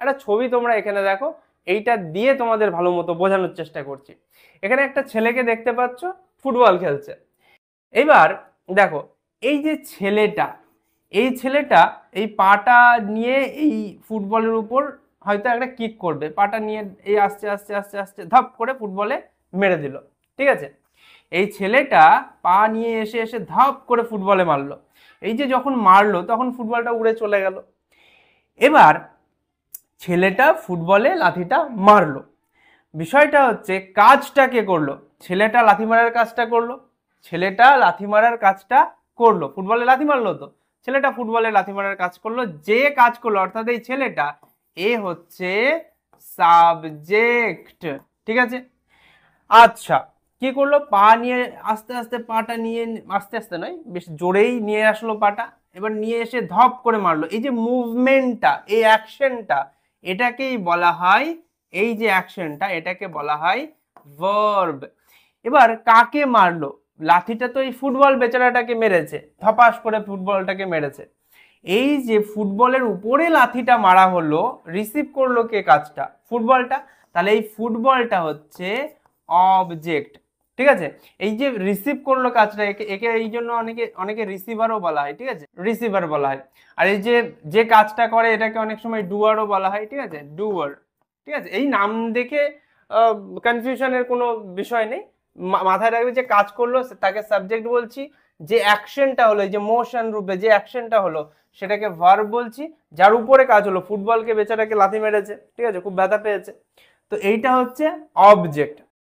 একটা ছবি তোমরা এখানে দেখো, এইটা দিয়ে তোমাদের ভালো মতো বোঝানোর চেষ্টা করছি। এখানে একটা ছেলেকে দেখতে পাচ্ছ ফুটবল খেলছে। এবার দেখো, এই যে ছেলেটা, এই ছেলেটা এই পাটা নিয়ে এই ফুটবলের উপর হয়তো একটা কিক করবে, পাটা নিয়ে এই আস্তে আস্তে আস্তে আস্তে ধপ করে ফুটবলে মেরে দিল। ঠিক আছে, এই ছেলেটা পা নিয়ে এসে এসে ধপ করে ফুটবলে মারলো। এই যে যখন মারলো তখন ফুটবলটা উড়ে চলে গেল। এবার ছেলেটা ফুটবলে লাথিটা মারলো। বিষয়টা হচ্ছে কাজটা কে করলো? ছেলেটা লাথি মারার কাজটা করলো। ছেলেটা লাথি মারার কাজটা করলো, ফুটবলে লাথি মারলো তো, ছেলেটা ফুটবলে লাথি মারার কাজ করলো। যে কাজ করলো অর্থাৎ এই ছেলেটা, এ হচ্ছে সাবজেক্ট। ঠিক আছে, আচ্ছা কি করলো? পা নিয়ে আস্তে আস্তে পাটা নিয়ে, আস্তে আস্তে নয় বেশ জোরেই নিয়ে আসলো পাটা, এবার নিয়ে এসে ধপ করে মারলো। এই যে মুভমেন্টটা, এই অ্যাকশনটা, এটাকেই বলা হয়, এই যে অ্যাকশনটা এটাকে বলা হয় ভার্ব। এবার কাকে মারলো? লাথিটা তো এই ফুটবল বেচারাটাকে মেরেছে, ধপাস করে ফুটবলটাকে মেরেছে। এই যে ফুটবলের উপরে লাথিটা মারা হলো, রিসিভ করলো কে কাজটা? ফুটবলটা। তাহলে এই ফুটবলটা হচ্ছে অবজেক্ট। ঠিক আছে, এই যে রিসিভ করলো কাজটা, একে একে এই জন্য অনেকে অনেকে রিসিভারও বলা হয়। ঠিক আছে, রিসিভার বলা হয়। আর এই যে যে কাজটা করে এটাকে অনেক সময় ডুয়ারও বলা হয়। ঠিক আছে, ডুয়ার। ঠিক আছে, এই নাম দেখে কনফিউশনের কোনো বিষয় নেই। মাথায় রাখবে যে কাজ করলো তাকে সাবজেক্ট বলছি, যে অ্যাকশনটা হলো, এই যে মোশন রূপে যে অ্যাকশনটা হলো সেটাকে ভার্ব বলছি। যার উপরে কাজ হলো, ফুটবলকে বেচারাকে লাথি মেরেছে, ঠিক আছে, খুব ব্যথা পেয়েছে, তো এইটা হচ্ছে অবজেক্ট।